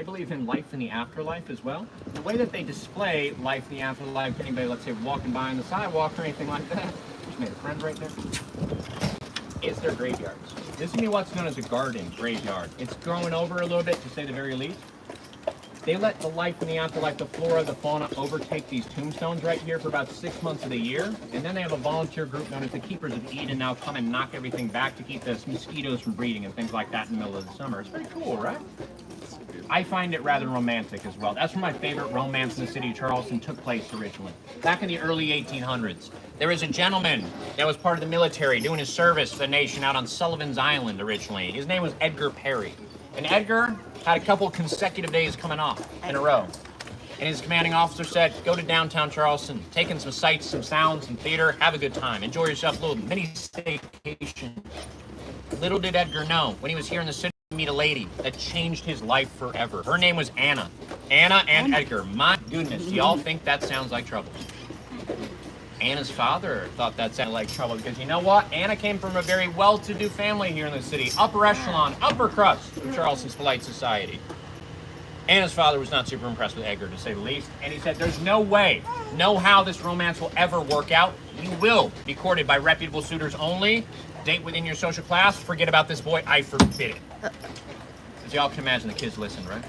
They believe in life in the afterlife as well. The way that they display life in the afterlife, anybody, let's say, walking by on the sidewalk or anything like that, just made a friend right there, is their graveyards. This is going to be what's known as a garden graveyard. It's growing over a little bit, to say the very least. They let the life in the afterlife, the flora, the fauna, overtake these tombstones right here for about 6 months of the year. And then they have a volunteer group known as the Keepers of Eden now come and knock everything back to keep the mosquitoes from breeding and things like that in the middle of the summer. It's pretty cool, right? I find it rather romantic as well. That's where my favorite romance in the city of Charleston took place originally. Back in the early 1800s, there was a gentleman that was part of the military doing his service to the nation out on Sullivan's Island originally. His name was Edgar Perry. And Edgar had a couple consecutive days coming off in a row. And his commanding officer said, go to downtown Charleston, take in some sights, some sounds, some theater, have a good time. Enjoy yourself a little mini staycation. Little did Edgar know, when he was here in the city, to meet a lady that changed his life forever. Her name was Anna. Anna and Edgar. My goodness, do y'all think that sounds like trouble? Anna's father thought that sounded like trouble because you know what? Anna came from a very well-to-do family here in the city. Upper echelon, upper crust of Charleston's polite society. Anna's father was not super impressed with Edgar, to say the least. And he said, there's no way, no how this romance will ever work out. You will be courted by reputable suitors only. Date within your social class. Forget about this boy. I forbid it. As y'all can imagine, the kids listened, right?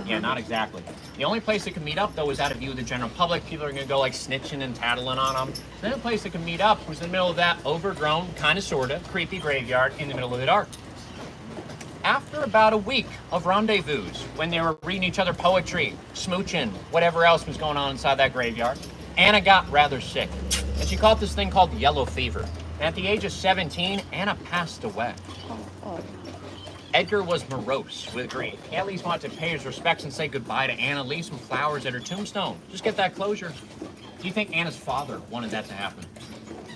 Yeah, not exactly. The only place they could meet up, though, was out of view of the general public. People are going to go, like, snitching and tattling on them. The only place they could meet up was in the middle of that overgrown, kind of, sort of, creepy graveyard in the middle of the dark. After about a week of rendezvous, when they were reading each other poetry, smooching, whatever else was going on inside that graveyard, Anna got rather sick. And she caught this thing called yellow fever. And at the age of 17, Anna passed away. Edgar was morose with grief. He at least wanted to pay his respects and say goodbye to Anna, leave some flowers at her tombstone. Just get that closure. Do you think Anna's father wanted that to happen?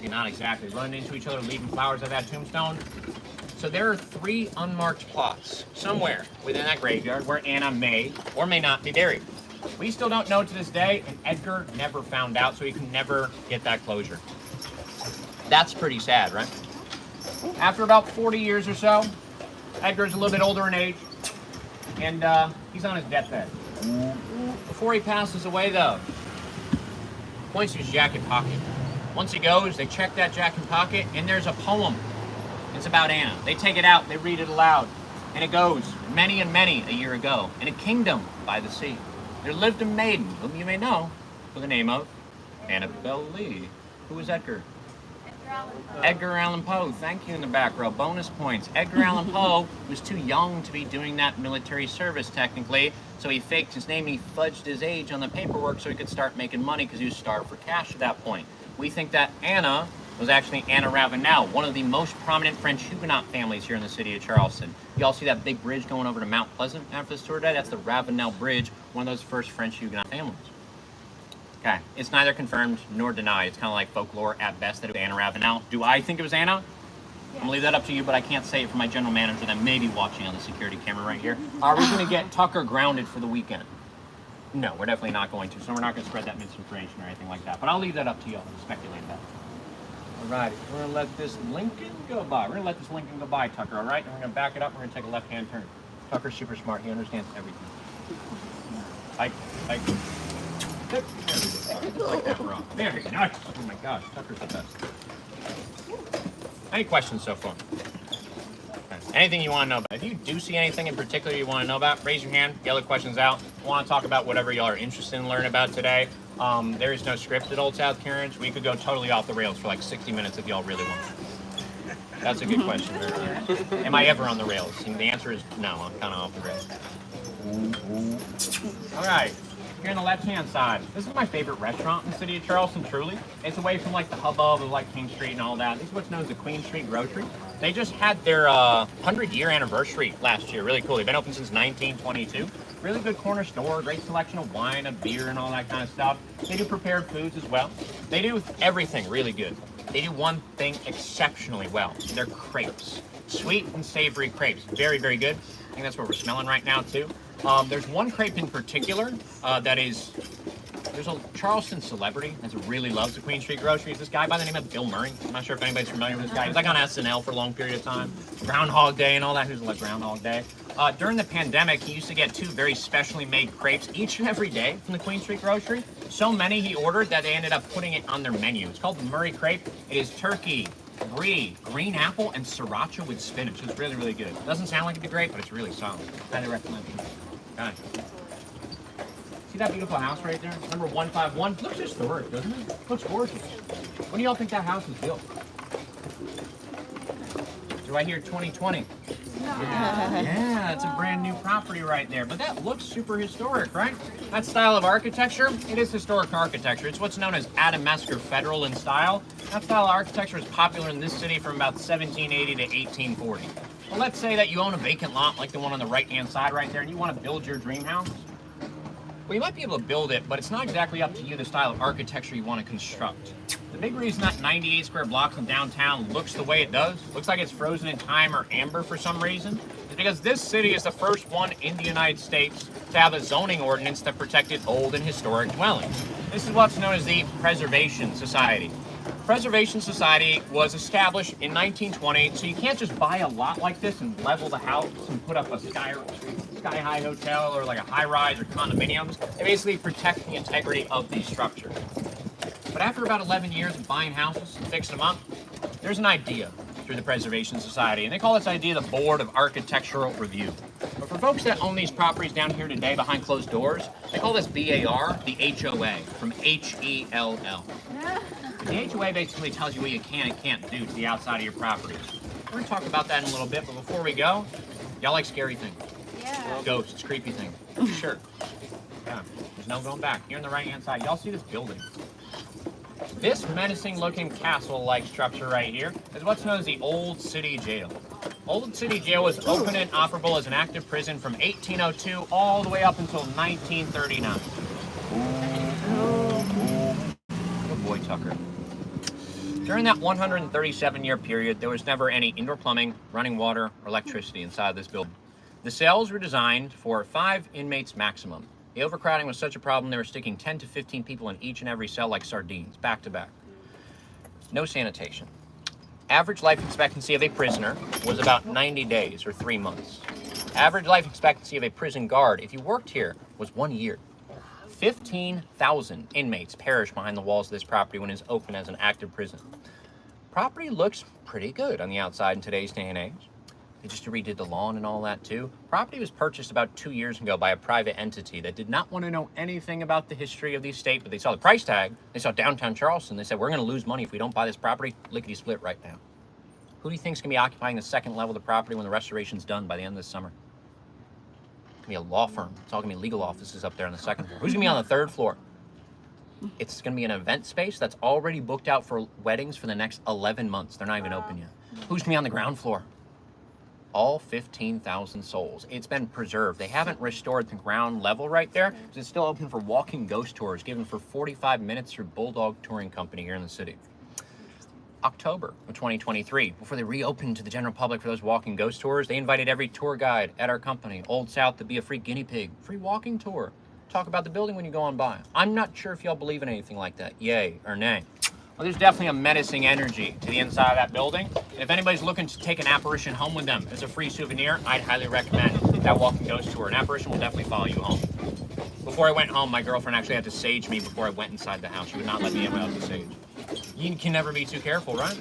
Not exactly. Running into each other, leaving flowers at that tombstone. So there are 3 unmarked plots somewhere within that graveyard where Anna may or may not be buried. We still don't know to this day, and Edgar never found out, so he can never get that closure. That's pretty sad, right? After about 40 years or so, Edgar's a little bit older in age, and he's on his deathbed. Before he passes away, though, points to his jacket pocket. Once he goes, they check that jacket pocket, and there's a poem. It's about Anna. They take it out, they read it aloud, and it goes, many and many a year ago, in a kingdom by the sea, there lived a maiden, whom you may know, with the name of Annabelle Lee. Who is Edgar? Edgar Allan Poe. Thank you in the back row. Bonus points. Edgar Allan Poe was too young to be doing that military service, technically, so he faked his name. He fudged his age on the paperwork so he could start making money because he was starved for cash at that point. We think that Anna was actually Anna Ravenel, one of the most prominent French Huguenot families here in the city of Charleston. You all see that big bridge going over to Mount Pleasant after this tour today? That's the Ravenel Bridge, one of those first French Huguenot families. Okay, it's neither confirmed nor denied. It's kind of like folklore at best that it was Anna Ravenel. Do I think it was Anna? Yes. I'm gonna leave that up to you, but I can't say it for my general manager that may be watching on the security camera right here. Are we gonna get Tucker grounded for the weekend? No, we're definitely not going to, so we're not gonna spread that misinformation or anything like that. But I'll leave that up to you all to speculate that. Alrighty, we're gonna let this Lincoln go by. We're gonna let this Lincoln go by, Tucker, all right? And we're gonna back it up, we're gonna take a left-hand turn. Tucker's super smart, he understands everything. Like, like that wrong. Very nice. Oh my gosh, Tucker's the best. Any questions so far? Okay. Anything you want to know about? If you do see anything in particular you want to know about, raise your hand, yell the questions out. I want to talk about whatever y'all are interested in learning about today. There is no script at Old South Carriage. We could go totally off the rails for like 60 minutes if y'all really want. That's a good question. Am I ever on the rails? And the answer is no, I'm kind of off the rails. All right. Here on the left-hand side, this is my favorite restaurant in the city of Charleston, truly. It's away from like the hubbub of like King Street and all that. This is what's known as the Queen Street Grocery. They just had their 100-year anniversary last year. Really cool. They've been open since 1922. Really good corner store, great selection of wine, of beer, and all that kind of stuff. They do prepared foods as well. They do everything really good. They do one thing exceptionally well. They're crepes. Sweet and savory crepes. Very, very good. I think that's what we're smelling right now, too. There's one crepe in particular that is, there's a Charleston celebrity that really loves the Queen Street Grocery. It's this guy by the name of Bill Murray. I'm not sure if anybody's familiar with this guy. He's like on SNL for a long period of time. Groundhog Day and all that. Who's like Groundhog Day? During the pandemic, he used to get 2 very specially made crepes each and every day from the Queen Street Grocery. So many he ordered that they ended up putting it on their menu. It's called the Murray Crepe. It is turkey, brie, green apple, and sriracha with spinach. It's really, really good. Doesn't sound like it'd be great, but it's really solid. Highly recommend it. Okay. See that beautiful house right there? Number 151. Looks historic, doesn't it? Looks gorgeous. When do y'all think that house was built? Do I hear 2020? Yeah, it's a brand new property right there. But that looks super historic, right? That style of architecture, it is historic architecture. It's what's known as Adamesque Federal in style. That style of architecture is popular in this city from about 1780 to 1840. Well, let's say that you own a vacant lot like the one on the right-hand side right there, and you want to build your dream house. Well, you might be able to build it, but it's not exactly up to you the style of architecture you want to construct. The big reason that 98 square blocks in downtown looks the way it does, looks like it's frozen in time or amber for some reason, is because this city is the first one in the United States to have a zoning ordinance that protected old and historic dwellings. This is what's known as the Preservation Society. Preservation Society was established in 1920, so you can't just buy a lot like this and level the house and put up a sky-high hotel or like a high-rise or condominiums. They basically protect the integrity of these structures. But after about 11 years of buying houses and fixing them up, there's an idea through the Preservation Society, and they call this idea the Board of Architectural Review. But for folks that own these properties down here today behind closed doors, they call this BAR the HOA, from HELL. The HOA basically tells you what you can and can't do to the outside of your property. We're going to talk about that in a little bit, but before we go, y'all like scary things? Yeah. Ghosts, creepy things. Sure. Yeah, there's no going back. Here on the right-hand side, y'all see this building? This menacing-looking castle-like structure right here is what's known as the Old City Jail. Old City Jail was open and operable as an active prison from 1802 all the way up until 1939. Good boy, Tucker. During that 137-year period, there was never any indoor plumbing, running water, or electricity inside this building. The cells were designed for 5 inmates maximum. The overcrowding was such a problem, they were sticking 10 to 15 people in each and every cell like sardines, back to back. No sanitation. Average life expectancy of a prisoner was about 90 days or 3 months. Average life expectancy of a prison guard, if you worked here, was 1 year. 15,000 inmates perished behind the walls of this property when it is open as an active prison. Property looks pretty good on the outside in today's day and age. They just redid the lawn and all that too. Property was purchased about 2 years ago by a private entity that did not want to know anything about the history of the estate, but they saw the price tag, they saw downtown Charleston, they said, we're going to lose money if we don't buy this property, lickety-split right now. Who do you think is going to be occupying the second level of the property when the restoration's done by the end of this summer? It's going to be a law firm. It's all going to be legal offices up there on the second floor. Who's going to be on the third floor? It's going to be an event space that's already booked out for weddings for the next 11 months. They're not even open yet. Who's going to be on the ground floor? All 15,000 souls. It's been preserved. They haven't restored the ground level right there. It's still open for walking ghost tours given for 45 minutes through Bulldog Touring Company here in the city. October of 2023, before they reopened to the general public for those walking ghost tours, they invited every tour guide at our company, Old South, to be a free guinea pig, free walking tour. Talk about the building when you go on by. I'm not sure if y'all believe in anything like that, yay or nay. Well, there's definitely a menacing energy to the inside of that building. And if anybody's looking to take an apparition home with them as a free souvenir, I'd highly recommend that walking ghost tour. An apparition will definitely follow you home. Before I went home, my girlfriend actually had to sage me before I went inside the house. She would not let me in without the sage. You can never be too careful, right?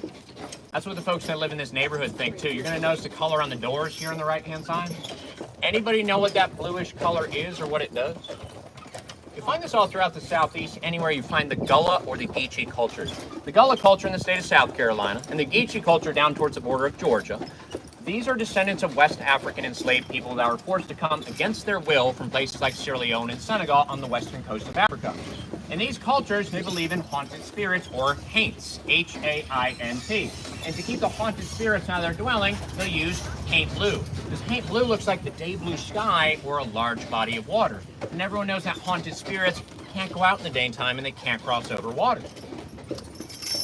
That's what the folks that live in this neighborhood think too. You're gonna notice the color on the doors here on the right-hand side. Anybody know what that bluish color is or what it does? You find this all throughout the Southeast, anywhere you find the Gullah or the Geechee cultures. The Gullah culture in the state of South Carolina, and the Geechee culture down towards the border of Georgia. These are descendants of West African enslaved people that were forced to come against their will from places like Sierra Leone and Senegal on the western coast of Africa. In these cultures, they believe in haunted spirits or haints, H-A-I-N-T. And to keep the haunted spirits out of their dwelling, they'll use haint blue. This haint blue looks like the day blue sky or a large body of water. And everyone knows that haunted spirits can't go out in the daytime and they can't cross over water.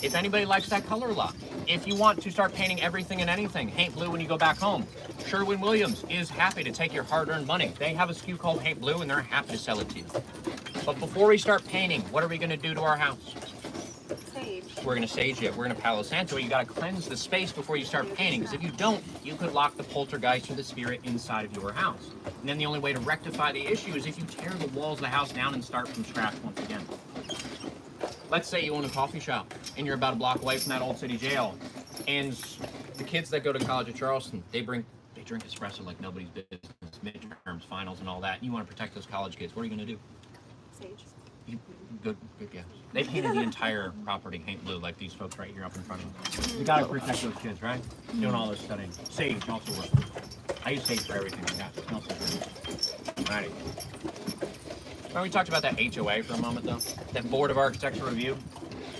If anybody likes that color a lot, if you want to start painting everything and anything, haint blue when you go back home, Sherwin-Williams is happy to take your hard-earned money. They have a SKU called Haint Blue and they're happy to sell it to you. But before we start painting, what are we going to do to our house? Sage. We're going to sage it. We're going to Palo Santo it. You got to cleanse the space before you start painting, because if you don't, you could lock the poltergeist or the spirit inside of your house. And then the only way to rectify the issue is if you tear the walls of the house down and start from scratch once again. Let's say you own a coffee shop and you're about a block away from that old city jail, and the kids that go to college at Charleston, they drink espresso like nobody's business, midterms, finals, and all that. You want to protect those college kids. What are you going to do? Sage. Good guess. They painted the entire property paint blue like these folks right here up in front of them. You gotta protect those kids, right? Doing all this studying. Sage also works. I use sage for everything I got. It smells so good. Alrighty. Well, we talked about that HOA for a moment though. That Board of Architecture review.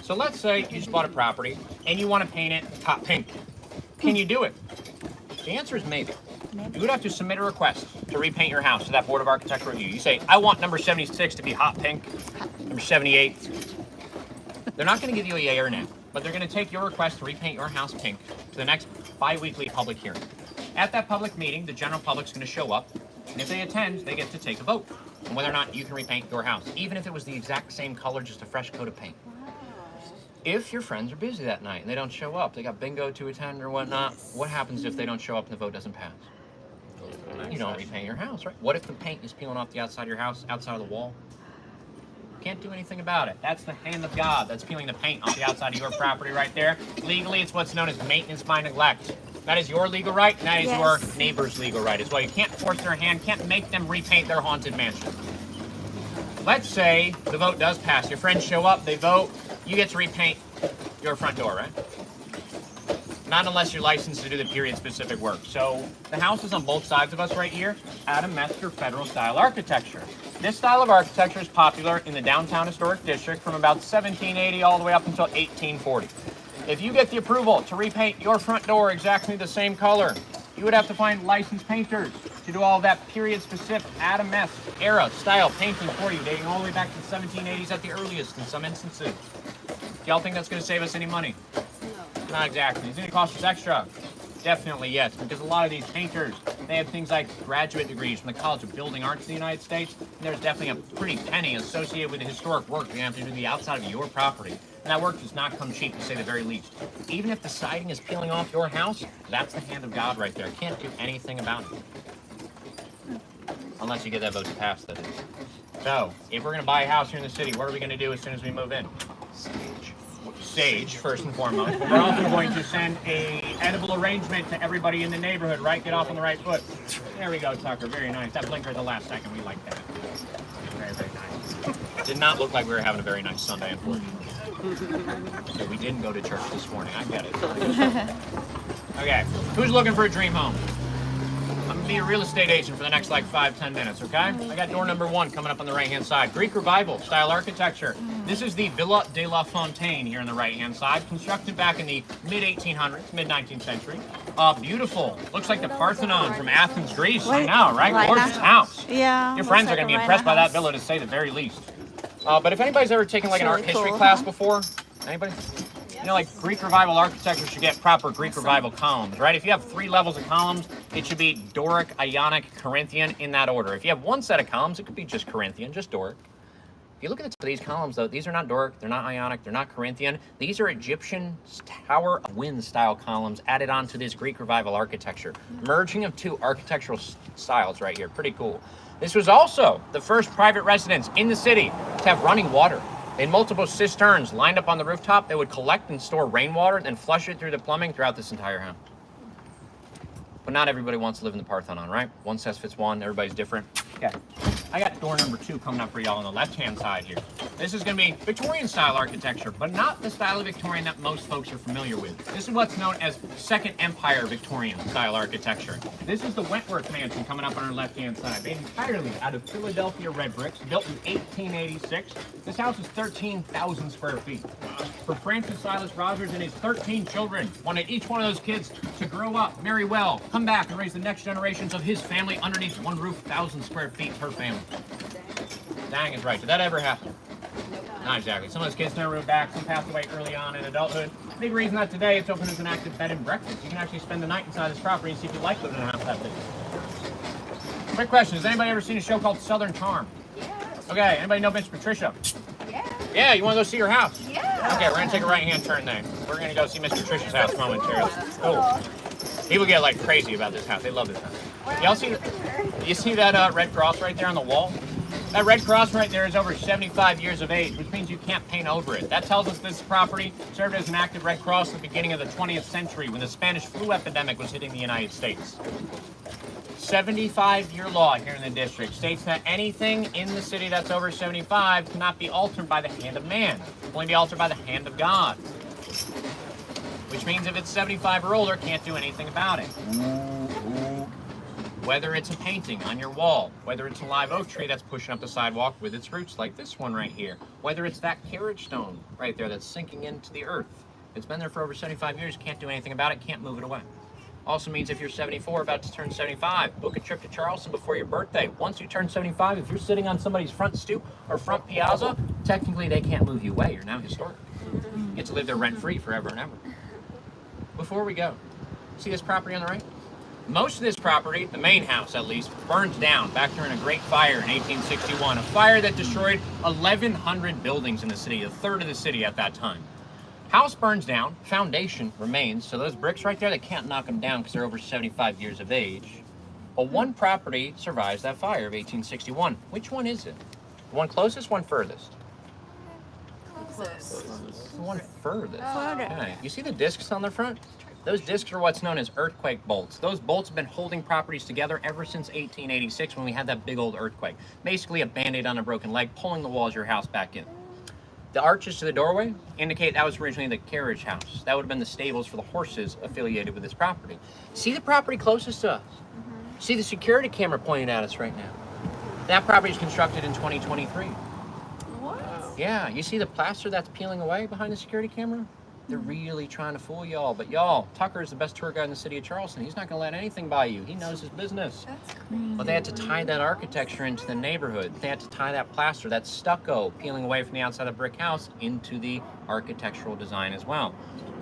So let's say you just bought a property and you want to paint it hot pink. Can you do it? The answer is maybe. You would have to submit a request to repaint your house to that Board of Architecture review. You say, I want number 76 to be hot pink, number 78. They're not going to give you a yay or nay, but they're going to take your request to repaint your house pink to the next bi-weekly public hearing. At that public meeting, the general public's going to show up, and if they attend, they get to take a vote on whether or not you can repaint your house, even if it was the exact same color, just a fresh coat of paint. If your friends are busy that night and they don't show up, they got bingo to attend or whatnot, what happens if they don't show up and the vote doesn't pass? You don't repaint your house, right? What if the paint is peeling off the outside of your house, outside of the wall? Can't do anything about it. That's the hand of God that's peeling the paint off the outside of your property right there. Legally, it's what's known as maintenance by neglect. That is your legal right, and that is your neighbor's legal right as well. You can't force their hand, can't make them repaint their haunted mansion. Let's say the vote does pass. Your friends show up, they vote, you get to repaint your front door, right? Not unless you're licensed to do the period-specific work. So the houses on both sides of us right here, Adam Mesker Federal Style Architecture. This style of architecture is popular in the downtown historic district from about 1780 all the way up until 1840. If you get the approval to repaint your front door exactly the same color, you would have to find licensed painters to do all that period-specific Adam Mesker era style painting for you, dating all the way back to the 1780s at the earliest in some instances. Do y'all think that's going to save us any money? No. Not exactly. Is it going to cost us extra? Definitely yes, because a lot of these painters, they have things like graduate degrees from the College of Building Arts in the United States, and there's definitely a pretty penny associated with the historic work you have to do the outside of your property. And that work does not come cheap, to say the very least. Even if the siding is peeling off your house, that's the hand of God right there. Can't do anything about it. Unless you get that vote to pass, that is. So, if we're going to buy a house here in the city, what are we going to do as soon as we move in? Sage, first and foremost. But we're also going to send a edible arrangement to everybody in the neighborhood, right? Get off on the right foot. There we go, Tucker. Very nice. That blinker at the last second, we like that. Very, very nice. Did not look like we were having a very nice Sunday, unfortunately. So we didn't go to church this morning. I get it. Okay, who's looking for a dream home? I'm going to be a real estate agent for the next like 5-10 minutes, okay? I got door number 1 coming up on the right-hand side. Greek Revival style architecture. This is the Villa de la Fontaine here on the right-hand side, constructed back in the mid-1800s, mid-19th century. Beautiful. Looks like the Parthenon from Athens, Greece. I know, right? Gorgeous house. Yeah. Your friends are going to be impressed by that villa, to say the very least. But if anybody's ever taken like an art history class before, anybody? You know, like Greek Revival architecture should get proper Greek Revival columns, right? If you have 3 levels of columns, it should be Doric, Ionic, Corinthian in that order. If you have 1 set of columns, it could be just Corinthian, just Doric. If you look at the top of these columns, though, these are not Doric, they're not Ionic, they're not Corinthian. These are Egyptian Tower of Wind style columns added onto this Greek Revival architecture. Merging of 2 architectural styles right here, pretty cool. This was also the first private residence in the city to have running water. In multiple cisterns lined up on the rooftop, they would collect and store rainwater and then flush it through the plumbing throughout this entire house. But not everybody wants to live in the Parthenon, right? One size fits one, everybody's different. Okay, I got door number 2 coming up for y'all on the left-hand side here. This is going to be Victorian-style architecture, but not the style of Victorian that most folks are familiar with. This is what's known as Second Empire Victorian-style architecture. This is the Wentworth Mansion coming up on our left-hand side, made entirely out of Philadelphia red bricks, built in 1886. This house is 13,000 square feet. For Francis Silas Rogers and his 13 children, wanted each one of those kids to grow up, marry well, come back and raise the next generations of his family underneath one roof, 1,000 square feet per family. Dang is right. Did that ever happen? Not exactly. Some of those kids never moved back. Some passed away early on in adulthood. Big reason that today it's open as an active bed and breakfast. You can actually spend the night inside this property and see if you like living in a house that big. Quick question. Has anybody ever seen a show called Southern Charm? Yeah. Okay. Anybody know Miss Patricia? Yeah. Yeah. You want to go see her house? Yeah. Okay, we're gonna take a right-hand turn there. We're gonna go see Mr. Trish's house momentarily. Oh, people get like crazy about this house. They love this house. Y'all see? You see that red cross right there on the wall? That red cross right there is over 75 years of age, which means you can't paint over it. That tells us this property served as an active red cross at the beginning of the 20th century when the Spanish flu epidemic was hitting the United States. 75-year law here in the district states that anything in the city that's over 75 cannot be altered by the hand of man, only be altered by the hand of God. Which means if it's 75 or older, can't do anything about it. Whether it's a painting on your wall, whether it's a live oak tree that's pushing up the sidewalk with its roots like this one right here, whether it's that carriage stone right there that's sinking into the earth. It's been there for over 75 years, can't do anything about it, can't move it away. Also means if you're 74, about to turn 75, book a trip to Charleston before your birthday. Once you turn 75, if you're sitting on somebody's front stoop or front piazza, technically they can't move you away. You're now historic. You get to live there rent-free forever and ever. Before we go, see this property on the right? Most of this property, the main house at least, burned down back during a great fire in 1861. A fire that destroyed 1,100 buildings in the city, a third of the city at that time. House burns down, foundation remains, so those bricks right there, they can't knock them down because they're over 75 years of age. But one property survives that fire of 1861. Which one is it? The one closest, one furthest? Closest. The one furthest. Okay. You see the discs on the front? Those discs are what's known as earthquake bolts. Those bolts have been holding properties together ever since 1886 when we had that big old earthquake. Basically a band-aid on a broken leg, pulling the walls of your house back in. The arches to the doorway indicate that was originally the carriage house. That would have been the stables for the horses affiliated with this property. See the property closest to us? See the security camera pointing at us right now? That property is constructed in 2023. What? Yeah, you see the plaster that's peeling away behind the security camera? They're really trying to fool y'all. But y'all, Tucker is the best tour guide in the city of Charleston. He's not going to let anything by you. He knows his business. That's crazy. But they had to tie that architecture into the neighborhood. They had to tie that plaster, that stucco peeling away from the outside of the brick house into the architectural design as well.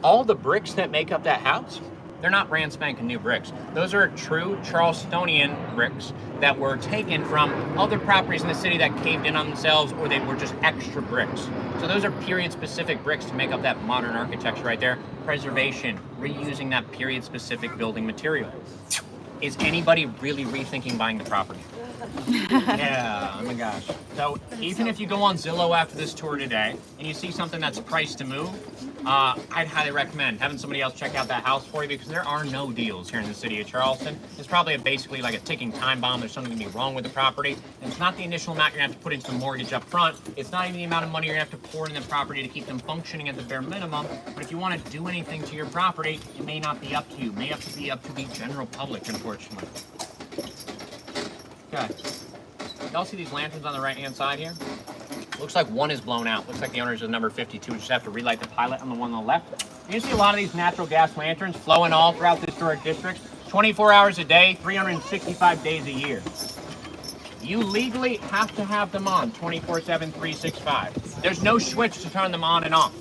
All the bricks that make up that house, they're not brand spanking new bricks. Those are true Charlestonian bricks that were taken from other properties in the city that caved in on themselves, or they were just extra bricks. So those are period-specific bricks to make up that modern architecture right there. Preservation, reusing that period-specific building material. Is anybody really rethinking buying the property? Yeah, oh my gosh. So even if you go on Zillow after this tour today and you see something that's priced to move, I'd highly recommend having somebody else check out that house for you because there are no deals here in the city of Charleston. It's probably basically like a ticking time bomb. There's something going to be wrong with the property. And it's not the initial amount you're going to have to put into the mortgage up front. It's not even the amount of money you're going to have to pour in the property to keep them functioning at the bare minimum. But if you want to do anything to your property, it may not be up to you. It may have to be up to the general public, unfortunately. Okay. Y'all see these lanterns on the right-hand side here? Looks like one is blown out. Looks like the owners of number 52 just have to relight the pilot on the one on the left. You see a lot of these natural gas lanterns flowing all throughout the historic district, 24 hours a day, 365 days a year. You legally have to have them on 24/7, 365. There's no switch to turn them on and off.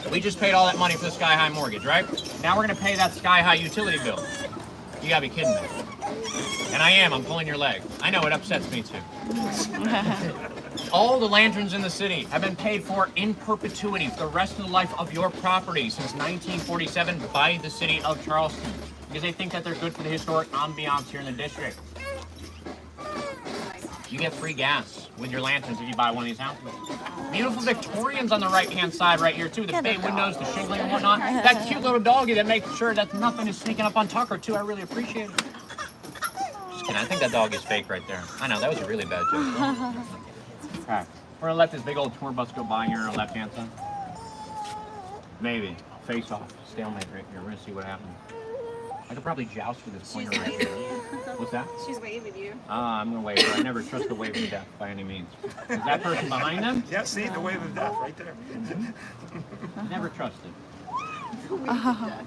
We just paid all that money for the sky-high mortgage, right? Now we're gonna pay that sky-high utility bill. You gotta be kidding me. And I am, I'm pulling your leg. I know, it upsets me too. All the lanterns in the city have been paid for in perpetuity for the rest of the life of your property since 1947 by the city of Charleston because they think that they're good for the historic ambiance here in the district. You get free gas with your lanterns if you buy one of these houses. Beautiful Victorians on the right-hand side right here too. The bay windows, the shingling and whatnot. That cute little doggy that makes sure that nothing is sneaking up on Tucker too. I really appreciate it. Just kidding. I think that dog is fake right there. I know, that was a really bad joke. Alright, we're gonna let this big old tour bus go by here on the left-hand side. Maybe. Face off. Stalemate right here. We're gonna see what happens. I could probably joust with this pointer right here. What's that? She's waving you. I'm gonna wave her. I never trust the wave of death by any means. Is that person behind them? Yeah, see the wave of death right there. Never trusted.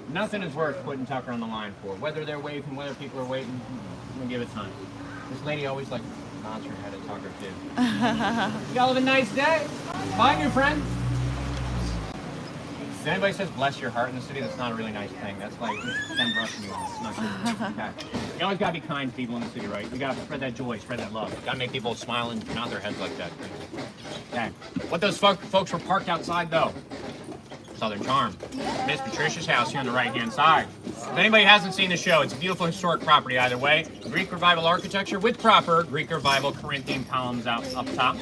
Nothing is worth putting Tucker on the line for. Whether they're waving, whether people are waiting, I'm gonna give it time. This lady always like nods her head at Tucker too. You all have a nice day. Bye, new friend. If anybody says bless your heart in the city, that's not a really nice thing. That's like them brushing you off. It's not good. Okay. You always gotta be kind to people in the city, right? You gotta spread that joy, spread that love. You gotta make people smile and nod their heads like that. Okay. What those folks were parked outside though? Southern Charm. Miss Patricia's house here on the right-hand side. If anybody hasn't seen the show, it's a beautiful historic property either way. Greek Revival architecture with proper Greek Revival Corinthian columns up top.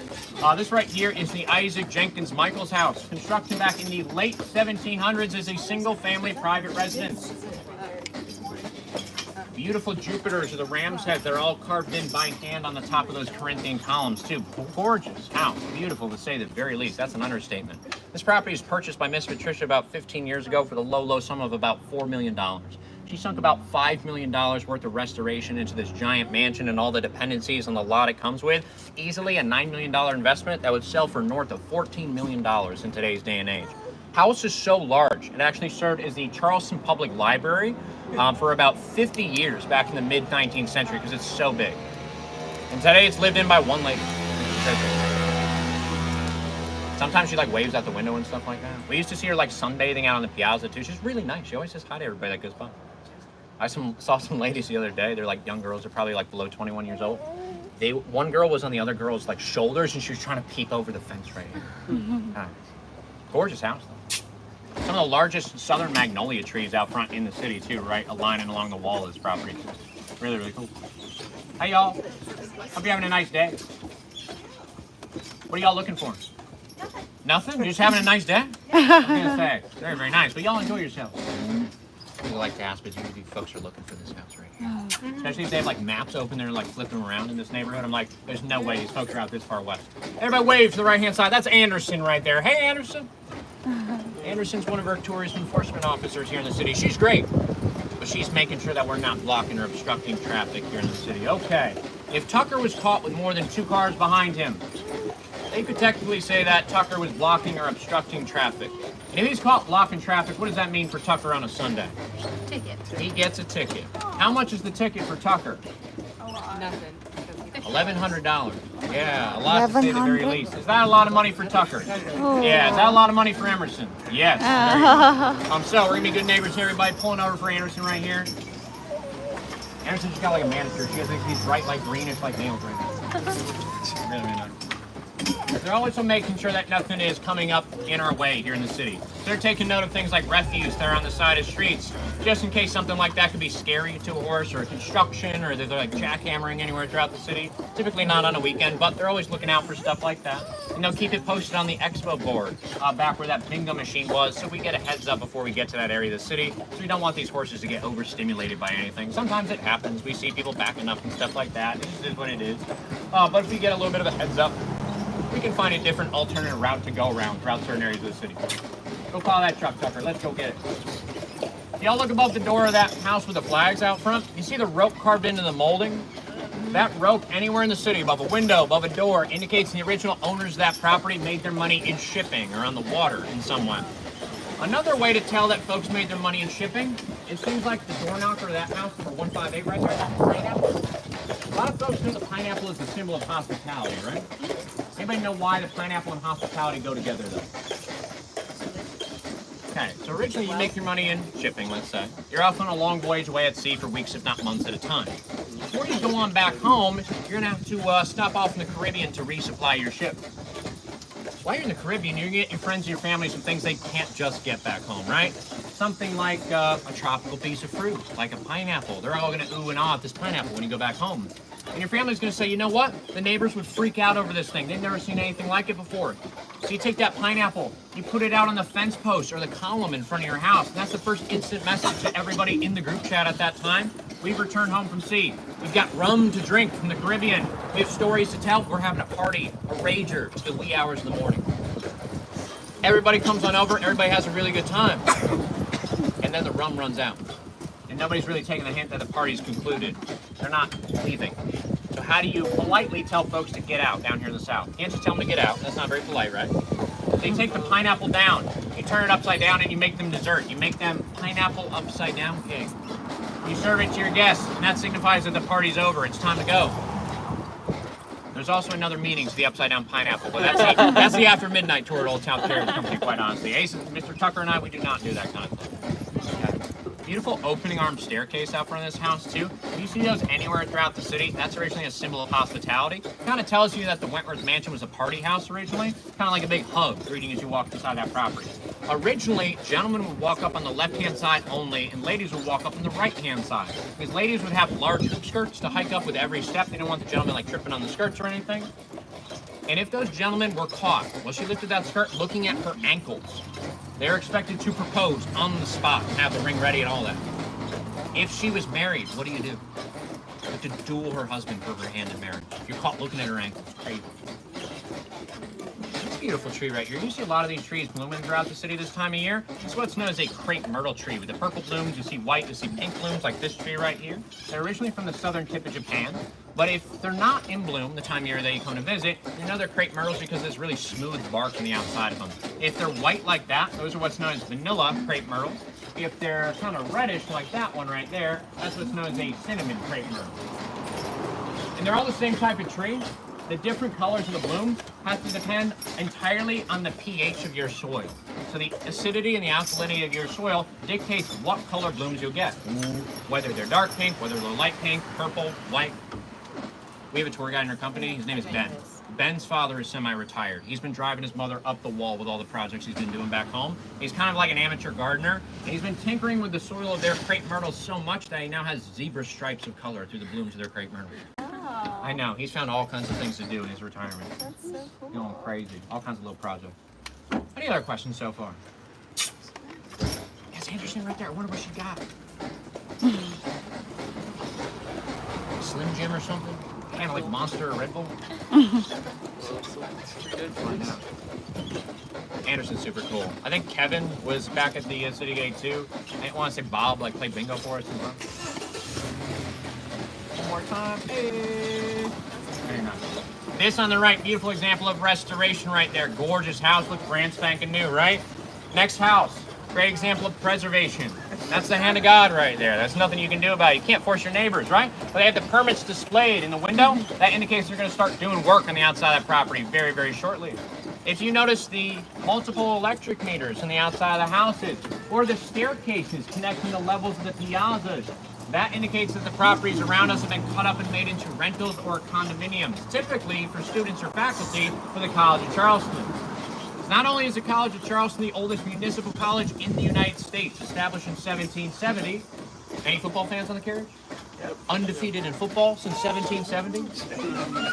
This right here is the Isaac Jenkins Michaels house, constructed back in the late 1700s as a single-family private residence. Beautiful Jupiters or the ram's heads, they're all carved in by hand on the top of those Corinthian columns too. Gorgeous house, beautiful to say the very least. That's an understatement. This property was purchased by Miss Patricia about 15 years ago for the low sum of about $4 million. She sunk about $5 million worth of restoration into this giant mansion and all the dependencies and the lot it comes with. Easily a $9 million investment that would sell for north of $14 million in today's day and age. House is so large, it actually served as the Charleston Public Library for about 50 years back in the mid-19th century because it's so big. And today it's lived in by one lady. Sometimes she like waves out the window and stuff like that. We used to see her like sunbathing out on the piazza too. She's really nice. She always says hi to everybody that goes by. I saw some ladies the other day. They're like young girls. They're probably like below 21 years old. One girl was on the other girl's like shoulders and she was trying to peep over the fence right here. Gorgeous house though. Some of the largest southern magnolia trees out front in the city too, right? Aligning along the wall of this property. Really, really cool. Hey y'all. Hope you're having a nice day. What are y'all looking for? Nothing? You're just having a nice day? I was gonna say, very, very nice. But y'all enjoy yourselves. We like to ask, but usually folks are looking for this house right here. Especially if they have like maps open, they're like flipping them around in this neighborhood. I'm like, there's no way these folks are out this far west. Everybody wave to the right hand side. That's Anderson right there. Hey Anderson. Anderson's one of our tourism enforcement officers here in the city. She's great, but she's making sure that we're not blocking or obstructing traffic here in the city. Okay, if Tucker was caught with more than 2 cars behind him, they could technically say that Tucker was blocking or obstructing traffic. And if he's caught blocking traffic, what does that mean for Tucker on a Sunday? Ticket. He gets a ticket. How much is the ticket for Tucker? Nothing. $1,100. Yeah, a lot to say the very least. Is that a lot of money for Tucker? Yeah, is that a lot of money for Emerson? Yes. So we're gonna be good neighbors here. Everybody pulling over for Anderson right here. Anderson just got like a manicure. She has these bright, like greenish, like nails right now. Really, really nice. They're also making sure that nothing is coming up in our way here in the city. They're taking note of things like refuse that are on the side of streets, just in case something like that could be scary to a horse, or construction, or they're like jackhammering anywhere throughout the city. Typically not on a weekend, but they're always looking out for stuff like that. And they'll keep it posted on the expo board back where that bingo machine was, so we get a heads up before we get to that area of the city. So we don't want these horses to get overstimulated by anything. Sometimes it happens. We see people backing up and stuff like that. It just is what it is. But if we get a little bit of a heads up, we can find a different alternative route to go around throughout certain areas of the city. Go follow that truck, Tucker. Let's go get it. Y'all look above the door of that house with the flags out front. You see the rope carved into the molding? That rope anywhere in the city, above a window, above a door, indicates the original owners of that property made their money in shipping or on the water in some way. Another way to tell that folks made their money in shipping is things like the door knocker of that house, number 158 right there, pineapple. A lot of folks know the pineapple is the symbol of hospitality, right? Anybody know why the pineapple and hospitality go together, though? Okay, so originally you make your money in shipping, let's say. You're off on a long voyage away at sea for weeks, if not months at a time. Before you go on back home, you're gonna have to stop off in the Caribbean to resupply your ship. While you're in the Caribbean, you're gonna get your friends and your family some things they can't just get back home, right? Something like a tropical piece of fruit, like a pineapple. They're all gonna ooh and ah at this pineapple when you go back home. And your family's gonna say, you know what? The neighbors would freak out over this thing. They've never seen anything like it before. So you take that pineapple, you put it out on the fence post or the column in front of your house. And that's the first instant message to everybody in the group chat at that time. We've returned home from sea. We've got rum to drink from the Caribbean. We have stories to tell. We're having a party, a rager to the wee hours in the morning. Everybody comes on over, everybody has a really good time. And then the rum runs out. And nobody's really taking the hint that the party's concluded. They're not leaving. So how do you politely tell folks to get out down here in the South? You can't just tell them to get out. That's not very polite, right? They take the pineapple down. You turn it upside down and you make them dessert. You make them pineapple upside down cake. You serve it to your guests, and that signifies that the party's over. It's time to go. There's also another meeting to the Upside Down Pineapple, but that's the after midnight tour at Old Town Carriage Company, quite honestly. Ace, Mr. Tucker and I, we do not do that kind of thing. Okay. Beautiful opening arm staircase out front of this house too. If you see those anywhere throughout the city, that's originally a symbol of hospitality. Kind of tells you that the Wentworth Mansion was a party house originally, kind of like a big hug greeting as you walk inside that property. Originally, gentlemen would walk up on the left-hand side only, and ladies would walk up on the right-hand side. Because ladies would have large hoop skirts to hike up with every step. They didn't want the gentlemen like tripping on the skirts or anything. And if those gentlemen were caught while she lifted that skirt looking at her ankles, they're expected to propose on the spot and have the ring ready and all that. If she was married, what do? You have to duel her husband for her hand in marriage. If you're caught looking at her ankles, crazy. It's a beautiful tree right here. You see a lot of these trees blooming throughout the city this time of year. It's what's known as a crepe myrtle tree with the purple blooms. You see white, you see pink blooms like this tree right here. They're originally from the southern tip of Japan. But if they're not in bloom the time of year that you come to visit, you know they're crepe myrtles because there's really smooth bark on the outside of them. If they're white like that, those are what's known as vanilla crepe myrtles. If they're kind of reddish like that one right there, that's what's known as a cinnamon crepe myrtle. And they're all the same type of tree. The different colors of the bloom has to depend entirely on the pH of your soil. So the acidity and the alkalinity of your soil dictates what color blooms you'll get. Whether they're dark pink, whether they're light pink, purple, white. We have a tour guide in our company. His name is Ben. Ben's father is semi-retired. He's been driving his mother up the wall with all the projects he's been doing back home. He's kind of like an amateur gardener. And he's been tinkering with the soil of their crepe myrtles so much that he now has zebra stripes of color through the blooms of their crepe myrtles. Oh. I know. He's found all kinds of things to do in his retirement. That's so cool. Going crazy. All kinds of little projects. Any other questions so far? That's interesting right there. I wonder what she got. Slim Jim or something? Kind of like Monster or Red Bull? Anderson's super cool. I think Kevin was back at the City Gate too. I didn't want to say Bob, like play bingo for us. One more time. Hey. Very nice. This on the right, beautiful example of restoration right there. Gorgeous house, looks brand spanking new, right? Next house, great example of preservation. That's the hand of God right there. That's nothing you can do about it. You can't force your neighbors, right? But they have the permits displayed in the window. That indicates they're going to start doing work on the outside of that property very, very shortly. If you notice the multiple electric meters on the outside of the houses, or the staircases connecting the levels of the piazzas, that indicates that the properties around us have been cut up and made into rentals or condominiums, typically for students or faculty for the College of Charleston. Not only is the College of Charleston the oldest municipal college in the United States, established in 1770. Any football fans on the Carriage? Yep. Undefeated in football since 1770.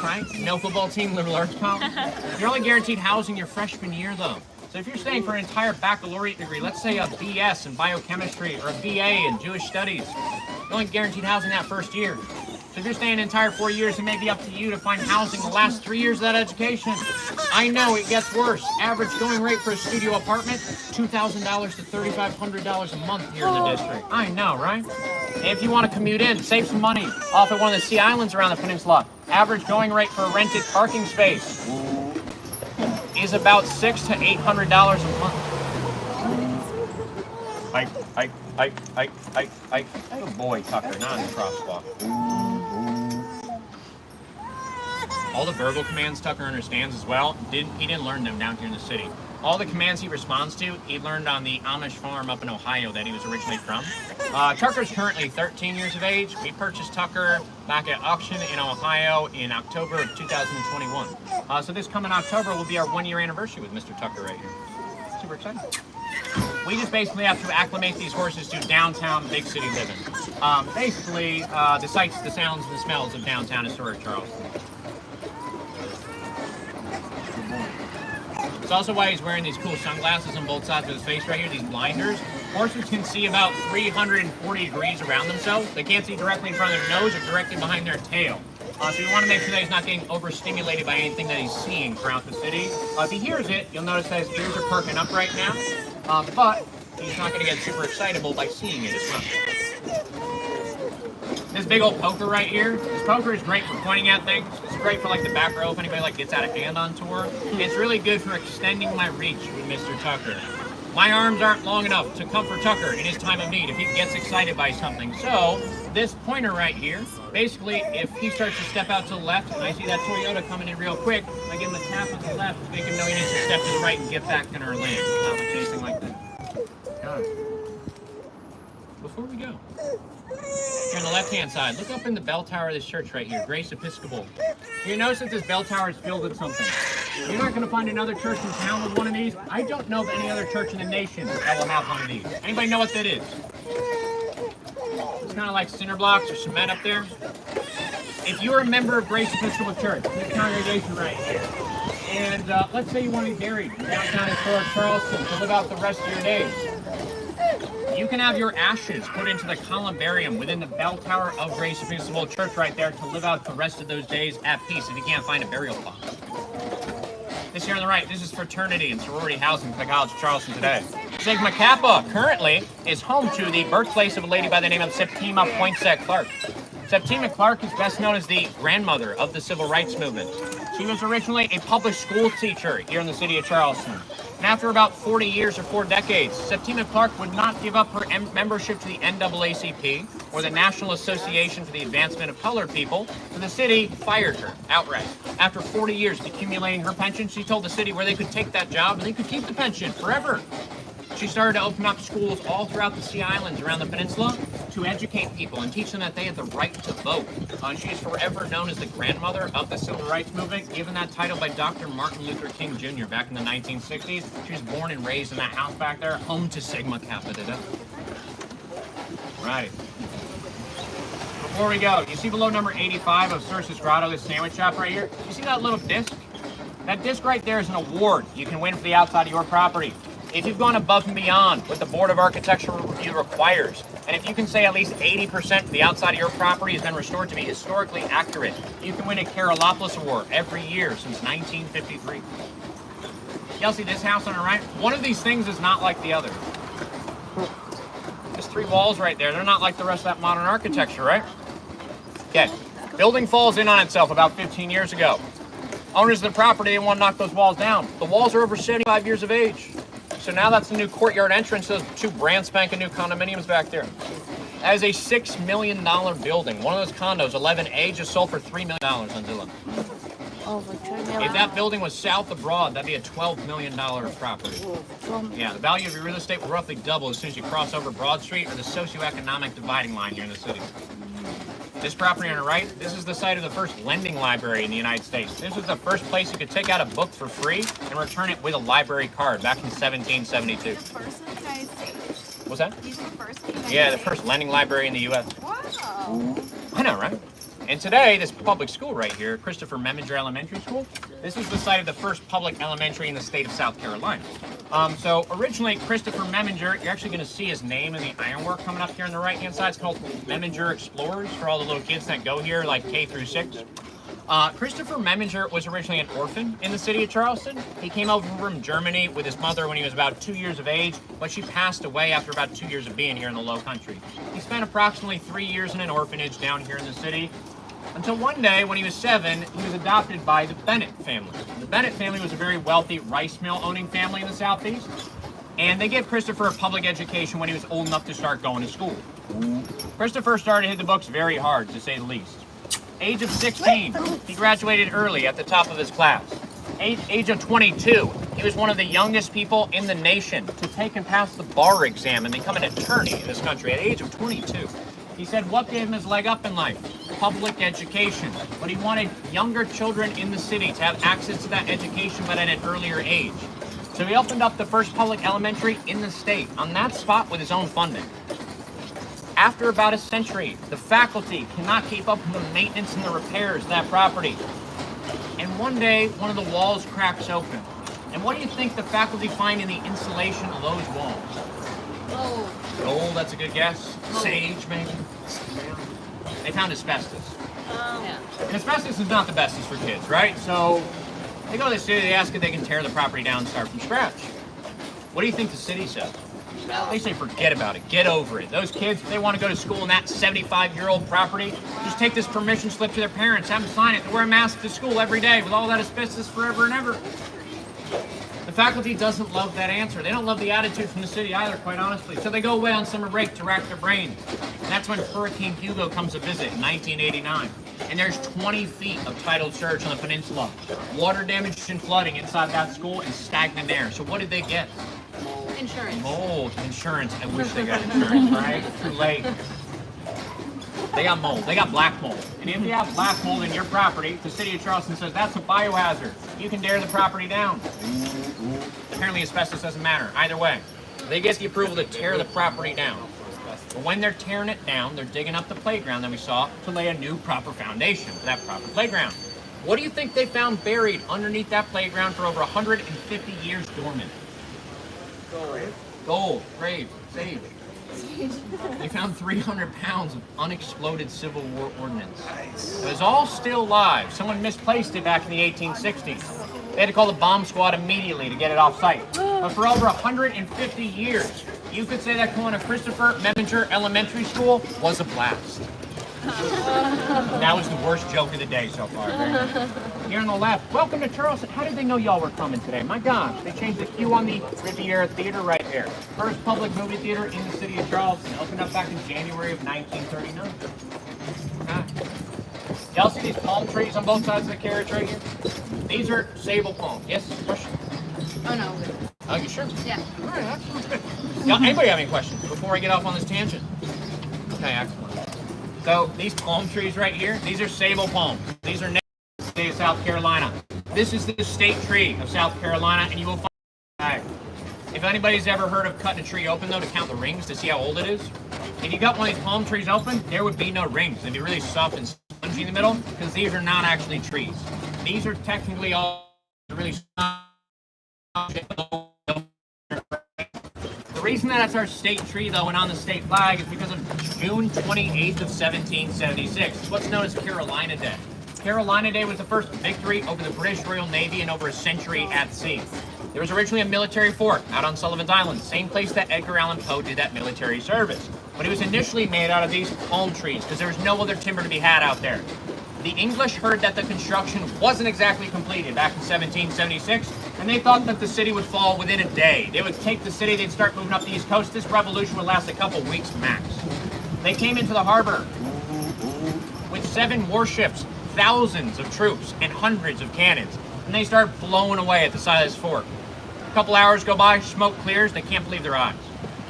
Right? No football team, liberal arts college. You're only guaranteed housing your freshman year, though. So if you're staying for an entire baccalaureate degree, let's say a BS in biochemistry or a BA in Jewish studies, you're only guaranteed housing that first year. So if you're staying an entire 4 years, it may be up to you to find housing the last 3 years of that education. I know it gets worse. Average going rate for a studio apartment, $2,000 to $3,500 a month here in the district. I know, right? And if you want to commute in, save some money off at one of the Sea Islands around the peninsula, average going rate for a rented parking space is about $600 to $800 a month. Good boy, Tucker, not in the crosswalk. All the verbal commands Tucker understands as well. He didn't learn them down here in the city. All the commands he responds to, he learned on the Amish farm up in Ohio that he was originally from. Tucker's currently 13 years of age. We purchased Tucker back at auction in Ohio in October of 2021. So this coming October will be our 1 year anniversary with Mr. Tucker right here. Super exciting. We just basically have to acclimate these horses to downtown big city living. Basically, the sights, the sounds, and the smells of downtown historic Charleston. It's also why he's wearing these cool sunglasses on both sides of his face right here, these blinders. Horses can see about 340 degrees around themselves. They can't see directly in front of their nose or directly behind their tail. So you want to make sure that he's not getting overstimulated by anything that he's seeing throughout the city. If he hears it, you'll notice that his ears are perking up right now. But he's not going to get super excitable by seeing it as well. This big old poker right here, this poker is great for pointing at things. It's great for like the back row if anybody like gets out of hand on tour. It's really good for extending my reach with Mr. Tucker. My arms aren't long enough to comfort Tucker in his time of need if he gets excited by something. So this pointer right here, basically, if he starts to step out to the left, and I see that Toyota coming in real quick, I give him a tap on the left to make him know he needs to step to the right and get back in our lane. Not anything like that. Got it. Before we go, here on the left-hand side, look up in the bell tower of this church right here, Grace Episcopal. You notice that this bell tower is filled with something. You're not going to find another church in town with one of these. I don't know of any other church in the nation that will have one of these. Anybody know what that is? It's kind of like cinder blocks or cement up there. If you're a member of Grace Episcopal Church, this congregation right here, and let's say you want to be buried downtown in Charleston to live out the rest of your days, you can have your ashes put into the columbarium within the bell tower of Grace Episcopal Church right there to live out the rest of those days at peace if you can't find a burial plot. This here on the right, this is fraternity and sorority housing for the College of Charleston today. Sigma Kappa currently is home to the birthplace of a lady by the name of Septima Poinsett Clark. Septima Clark is best known as the grandmother of the civil rights movement. She was originally a public school teacher here in the city of Charleston. And after about 40 years or 4 decades, Septima Clark would not give up her membership to the NAACP or the National Association for the Advancement of Colored People, so the city fired her outright. After 40 years of accumulating her pension, she told the city where they could take that job and they could keep the pension forever. She started to open up schools all throughout the Sea Islands around the peninsula to educate people and teach them that they had the right to vote. She is forever known as the grandmother of the civil rights movement, given that title by Dr. Martin Luther King Jr. back in the 1960s. She was born and raised in that house back there, home to Sigma Kappa today. Right. Before we go, you see below number 85 of Sursa's Grotto, this sandwich shop right here? You see that little disc? That disc right there is an award you can win for the outside of your property. If you've gone above and beyond what the Board of Architectural Review requires, and if you can say at least 80% of the outside of your property has been restored to be historically accurate, you can win a Karolopoulos Award every year since 1953. Yessy, this house on the right, one of these things is not like the other. There's 3 walls right there. They're not like the rest of that modern architecture, right? Okay, building falls in on itself about 15 years ago. Owners of the property didn't want to knock those walls down. The walls are over 75 years of age. So now that's the new courtyard entrance to those 2 brand spanking new condominiums back there. That is a $6 million building. One of those condos, 11A, just sold for $3 million on Zillow. If that building was south of Broad, that'd be a $12 million property. Yeah, the value of your real estate will roughly double as soon as you cross over Broad Street or the socioeconomic dividing line here in the city. This property on the right, this is the site of the first lending library in the United States. This was the first place you could take out a book for free and return it with a library card back in 1772. The first in the United States. What's that? These are the first in the United Yeah, the States. first lending library in the U.S. Wow. I know, right? And today, this public school right here, Christopher Meminger Elementary School, this is the site of the first public elementary in the state of South Carolina. So originally, Christopher Meminger, you're actually going to see his name in the ironwork coming up here on the right-hand side. It's called Meminger Explorers for all the little kids that go here, like K through 6. Christopher Meminger was originally an orphan in the city of Charleston. He came over from Germany with his mother when he was about 2 years of age, but she passed away after about 2 years of being here in the Low Country. He spent approximately 3 years in an orphanage down here in the city, until one day, when he was 7, he was adopted by the Bennett family. The Bennett family was a very wealthy rice mill owning family in the Southeast, and they gave Christopher a public education when he was old enough to start going to school. Christopher started to hit the books very hard, to say the least. Age of 16, he graduated early at the top of his class. Age of 22, he was one of the youngest people in the nation to take and pass the bar exam and become an attorney in this country at the age of 22. He said what gave him his leg up in life? Public education. But he wanted younger children in the city to have access to that education, but at an earlier age. So he opened up the first public elementary in the state on that spot with his own funding. After about a century, the faculty cannot keep up with the maintenance and the repairs of that property. And one day, one of the walls cracks open. And what do you think the faculty find in the insulation of those walls? Gold, that's a good guess. Sage, maybe. They found asbestos. Yeah. And asbestos is not the bestest for kids, right? So they go to the city, they ask if they can tear the property down and start from scratch. What do you think the city says? They say forget about it, get over it. Those kids, if they want to go to school in that 75-year-old property, just take this permission slip to their parents, have them sign it, and wear a mask to school every day with all that asbestos forever and ever. The faculty doesn't love that answer. They don't love the attitude from the city either, quite honestly. So they go away on summer break to rack their brains. And that's when Hurricane Hugo comes to visit in 1989. And there's 20 feet of tidal surge on the peninsula. Water damage and flooding inside that school and stagnant air. So what did they get? Insurance. Mold. Insurance. I wish they got insurance, right? Too late. They got mold. They got black mold. And if you have black mold in your property, the city of Charleston says that's a biohazard. You can tear the property down. Apparently asbestos doesn't matter. Either way, they get the approval to tear the property down. But when they're tearing it down, they're digging up the playground that we saw to lay a new proper foundation for that proper playground. What do you think they found buried underneath that playground for over 150 years dormant? Gold. Grave. Sage. They found 300 pounds of unexploded Civil War ordnance. It was all still live. Someone misplaced it back in the 1860s. They had to call the bomb squad immediately to get it off site. But for over 150 years, you could say that going to Christopher Meminger Elementary School was a blast. That was the worst joke of the day so far. Here on the left, welcome to Charleston. How did they know y'all were coming today? My gosh, they changed the queue on the Riviera Theater right there. First public movie theater in the city of Charleston. Opened up back in January of 1939. Y'all see these palm trees on both sides of the carriage right here? These are sable palms. Yes, question? Oh no. Oh, you sure? Yeah. All right, excellent. Y'all, anybody have any questions before I get off on this tangent? Okay, excellent. So these palm trees right here, these are sable palms. These are native to the state of South Carolina. This is the state tree of South Carolina, and you will find. If anybody's ever heard of cutting a tree open, though, to count the rings to see how old it is, if you got one of these palm trees open, there would be no rings. They'd be really soft and spongy in the middle, because these are not actually trees. These are technically all really soft. The reason that it's our state tree, though, and on the state flag is because of June 28th of 1776. It's what's known as Carolina Day. Carolina Day was the first victory over the British Royal Navy in over a century at sea. There was originally a military fort out on Sullivan's Island, same place that Edgar Allan Poe did that military service. But it was initially made out of these palm trees because there was no other timber to be had out there. The English heard that the construction wasn't exactly completed back in 1776, and they thought that the city would fall within a day. They would take the city, they'd start moving up the East Coast. This revolution would last a couple weeks max. They came into the harbor with 7 warships, thousands of troops, and hundreds of cannons, and they start blowing away at the side of this fort. A couple hours go by, smoke clears, they can't believe their eyes.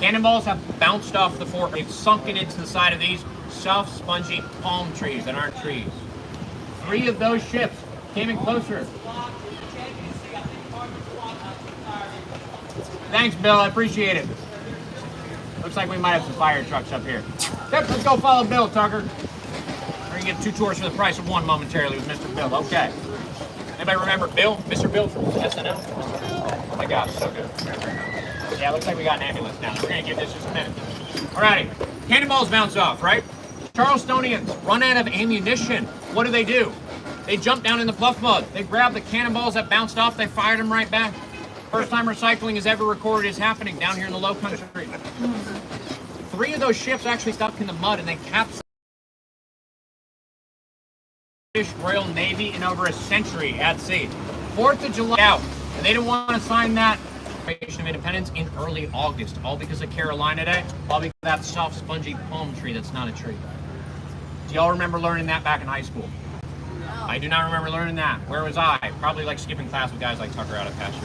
Cannonballs have bounced off the fort. They've sunken into the side of these soft, spongy palm trees that aren't trees. 3 of those ships came in closer. Thanks, Bill. I appreciate it. Looks like we might have some fire trucks up here. Let's go follow Bill, Tucker. We're going to get 2 tours for the price of 1 momentarily with Mr. Bill. Okay. Anybody remember Bill? Mr. Bill from SNL? Oh my gosh, so good. Yeah, looks like we got an ambulance now. We're going to give this just a minute. Alrighty. Cannonballs bounce off, right? Charlestonians run out of ammunition. What do? They jump down in the pluff mud. They grab the cannonballs that bounced off. They fired them right back. First time recycling is ever recorded is happening down here in the low country. 3 of those ships actually stuck in the mud and they capsized the British Royal Navy in over a century at sea. 4th of July out. And they didn't want to sign that Declaration of Independence in early August. All because of Carolina Day. All because of that soft, spongy palm tree that's not a tree. Do y'all remember learning that back in high school? I do not remember learning that. Where was I? Probably like skipping class with guys like Tucker out at Pasture.